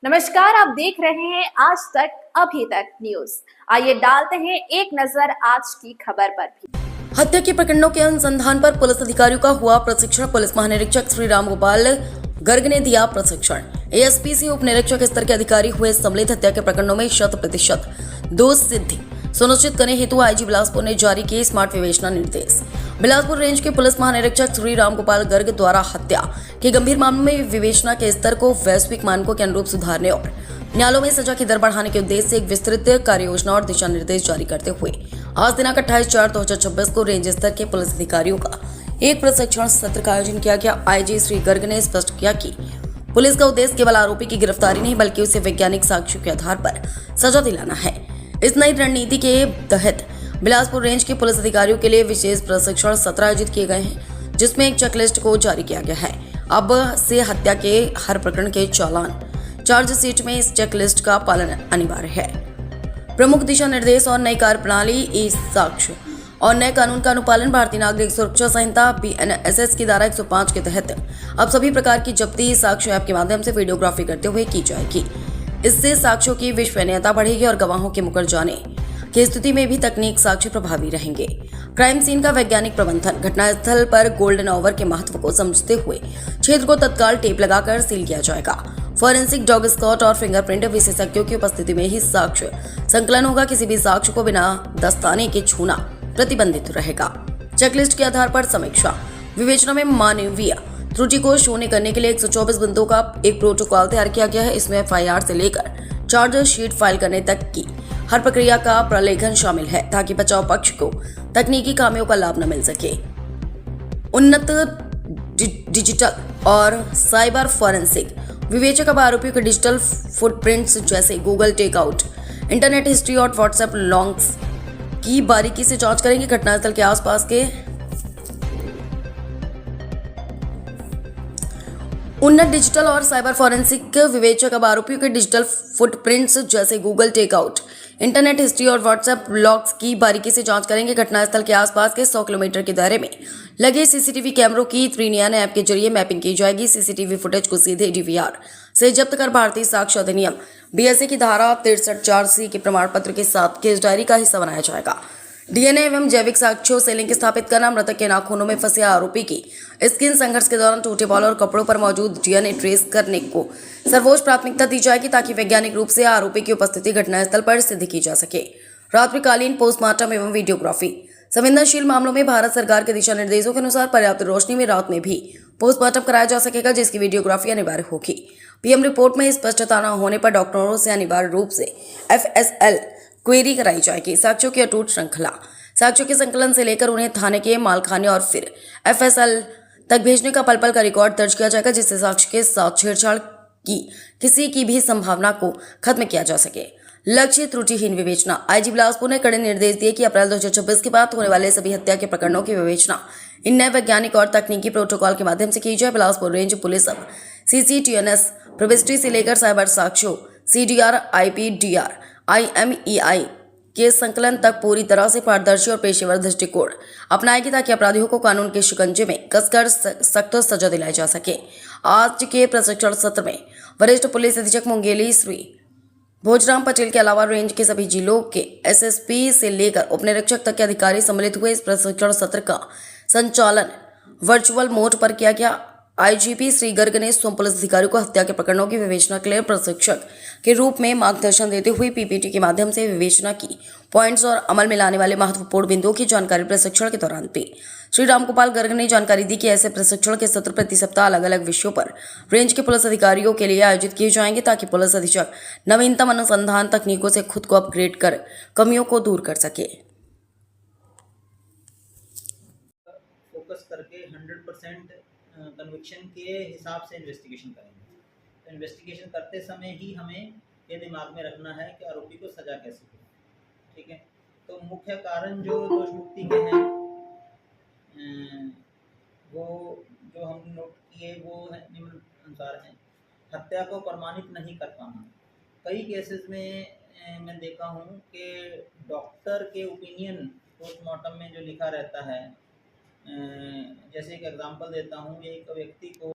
नमस्कार, आप देख रहे हैं आज तक अभी तक न्यूज। आइए डालते हैं एक नजर आज की खबर पर भी। हत्या के प्रकरणों के अनुसंधान पर पुलिस अधिकारियों का हुआ प्रशिक्षण। पुलिस महानिरीक्षक श्री राम गोपाल गर्ग ने दिया प्रशिक्षण। एएसपी से उप निरीक्षक स्तर के अधिकारी हुए सम्मिलित। हत्या के प्रकरणों में 100% दोष सिद्धि सुनिश्चित करने हेतु आईजी बिलासपुर ने जारी किए स्मार्ट विवेचना निर्देश। बिलासपुर रेंज के पुलिस महानिरीक्षक श्री राम गोपाल गर्ग द्वारा हत्या के गंभीर मामलों में विवेचना के स्तर को वैश्विक मानकों के अनुरूप सुधारने और न्यायालयों में सजा की दर बढ़ाने के उद्देश्य से एक विस्तृत कार्य योजना और दिशा निर्देश जारी करते हुए आज दिनांक 28/4/2026 को रेंज स्तर के पुलिस अधिकारियों का एक प्रशिक्षण सत्र का आयोजन किया गया। आईजी श्री गर्ग ने स्पष्ट किया कि पुलिस का उद्देश्य केवल आरोपी की गिरफ्तारी नहीं बल्कि उसे वैज्ञानिक साक्ष्यों के आधार पर सजा दिलाना है। इस नई रणनीति के तहत बिलासपुर रेंज के पुलिस अधिकारियों के लिए विशेष प्रशिक्षण सत्र आयोजित किए गए हैं, जिसमें एक चेकलिस्ट को जारी किया गया है। अब से हत्या के हर प्रकरण के चालान चार्जशीट में इस चेकलिस्ट का पालन अनिवार्य है। प्रमुख दिशा निर्देश और नई कार्य प्रणाली ई साक्ष्य और नए कानून का अनुपालन। भारतीय नागरिक सुरक्षा संहिता BNSS की धारा 105 के तहत अब सभी प्रकार की जब्ती साक्ष्य ऐप के माध्यम से वीडियोग्राफी करते हुए की जाएगी। इससे साक्ष्यों की विश्वसनीयता बढ़ेगी और गवाहों के मुकर जाने की स्थिति में भी तकनीक साक्ष्य प्रभावी रहेंगे। क्राइम सीन का वैज्ञानिक प्रबंधन। घटनास्थल पर गोल्डन आवर के महत्व को समझते हुए क्षेत्र को तत्काल टेप लगाकर सील किया जाएगा। फॉरेंसिक, डॉग स्क्वाड और फिंगरप्रिंट विशेषज्ञों की उपस्थिति में ही साक्ष्य संकलन होगा। किसी भी साक्ष्य को बिना दस्ताने के छूना प्रतिबंधित रहेगा। चेकलिस्ट के आधार पर समीक्षा। विवेचना में मानवीय त्रुटि को शून्य करने के लिए 124 बिंदुओं का एक प्रोटोकॉल तैयार किया गया है। इसमें FIR से लेकर चार्जशीट फाइल करने तक की हर प्रक्रिया का प्रलेखन शामिल है, ताकि बचाव पक्ष को तकनीकी खामियों का लाभ न मिल सके। उन्नत डिजिटल और साइबर फॉरेंसिक विवेचक अब आरोपियों के डिजिटल फुटप्रिंट्स जैसे गूगल टेकआउट, इंटरनेट हिस्ट्री और व्हाट्सएप लॉग्स की बारीकी से जांच करेंगे। घटनास्थल के आसपास के उन्नत डिजिटल और साइबर फॉरेंसिक विवेचक अब आरोपियों के डिजिटल फुटप्रिंट्स जैसे गूगल टेकआउट, इंटरनेट हिस्ट्री और व्हाट्सएप लॉग्स की बारीकी से जांच करेंगे। घटनास्थल के आसपास के 100 किलोमीटर के दायरे में लगे सीसीटीवी कैमरों की त्रिनयन ऐप के जरिए मैपिंग की जाएगी। सीसीटीवी फुटेज को सीधे DVR से जब्त कर भारतीय साक्ष्य अधिनियम BSA की धारा 63(4)C के प्रमाण पत्र के साथ केस डायरी का हिस्सा बनाया जाएगा। DNA एवं जैविक साक्ष्यों से लिंक स्थापित करना। मृतक के नाखूनों में फंसे आरोपी की स्किन संघर्ष के दौरान टूटे बाल और कपड़ों पर मौजूद DNA ट्रेस करने को सर्वोच्च प्राथमिकता दी जाएगी, ताकि वैज्ञानिक रूप से आरोपी की उपस्थिति घटनास्थल पर सिद्ध की जा सके। रात्रिकालीन पोस्टमार्टम एवं वीडियोग्राफी। संवेदनशील मामलों में भारत सरकार के दिशा निर्देशों के अनुसार पर्याप्त रोशनी में रात में भी पोस्टमार्टम कराया जा सकेगा, जिसकी वीडियोग्राफी अनिवार्य होगी। PM रिपोर्ट में स्पष्टता न होने पर डॉक्टरों से अनिवार्य रूप से FSL क्वेरी कराई जाएगी। साक्ष्यों की अटूट श्रृंखला। साक्ष्यों के संकलन से लेकर उन्हें थाने के मालखाने और फिर FSL तक भेजने का पल पल का रिकॉर्ड दर्ज किया जाएगा, जिससे साक्ष्य के साथ छेड़छाड़ की किसी की भी संभावना को खत्म किया जा सके। लक्ष्य त्रुटिहीन विवेचना। आईजी बिलासपुर ने कड़े निर्देश दिए कि अप्रैल 2026 के बाद होने वाले सभी हत्या के प्रकरणों की विवेचना इन नए वैज्ञानिक और तकनीकी प्रोटोकॉल के माध्यम से की जाए। बिलासपुर रेंज पुलिस अब CCTNS प्रविष्टि से लेकर साइबर साक्ष्यों CDR, IPDR, IMEI के संकलन तक पूरी तरह से पारदर्शी और पेशेवर दृष्टिकोण अपनाएगी, ताकि अपराधियों को कानून के शिकंजे में कसकर सख्त सजा दिलाई जा सके। आज के प्रशिक्षण सत्र में वरिष्ठ पुलिस अधीक्षक मुंगेली श्री भोजराम पटेल के अलावा रेंज के सभी जिलों के SSP से लेकर उप निरीक्षक तक के अधिकारी सम्मिलित हुए। इस प्रशिक्षण सत्र का संचालन वर्चुअल मोड पर किया गया। IGP श्री गर्ग ने स्वयं पुलिस अधिकारियों को हत्या के प्रकरणों की विवेचना के लिए प्रशिक्षक के रूप में मार्गदर्शन देते हुए PPT के माध्यम से विवेचना की पॉइंट्स और अमल में लाने वाले महत्वपूर्ण बिंदुओं की जानकारी प्रशिक्षण के दौरान दी। श्री रामगोपाल गर्ग ने जानकारी दी कि ऐसे प्रशिक्षण के सत्र प्रति सप्ताह अलग अलग विषयों पर रेंज के पुलिस अधिकारियों के लिए आयोजित किए जाएंगे, ताकि पुलिस अधीक्षक नवीनतम अनुसंधान तकनीकों से खुद को अपग्रेड कर कमियों को दूर कर सके। फोकस करके 100% कन्विक्शन के हिसाब से इन्वेस्टिगेशन करेंगे। तो इन्वेस्टिगेशन करते समय ही हमें ये दिमाग में रखना है कि आरोपी को सजा कैसे मिले। ठीक है, तो मुख्य कारण जो दोष मुक्ति के हैं वो जो हम नोट किए वो निम्न अनुसार हैं। हत्या को प्रमाणित नहीं कर पाना। कई केसेस में मैं देखा हूँ कि डॉक्टर के ओपिनियन पोस्टमार्टम में जो लिखा रहता है, जैसे एक एग्जांपल देता हूँ, एक व्यक्ति को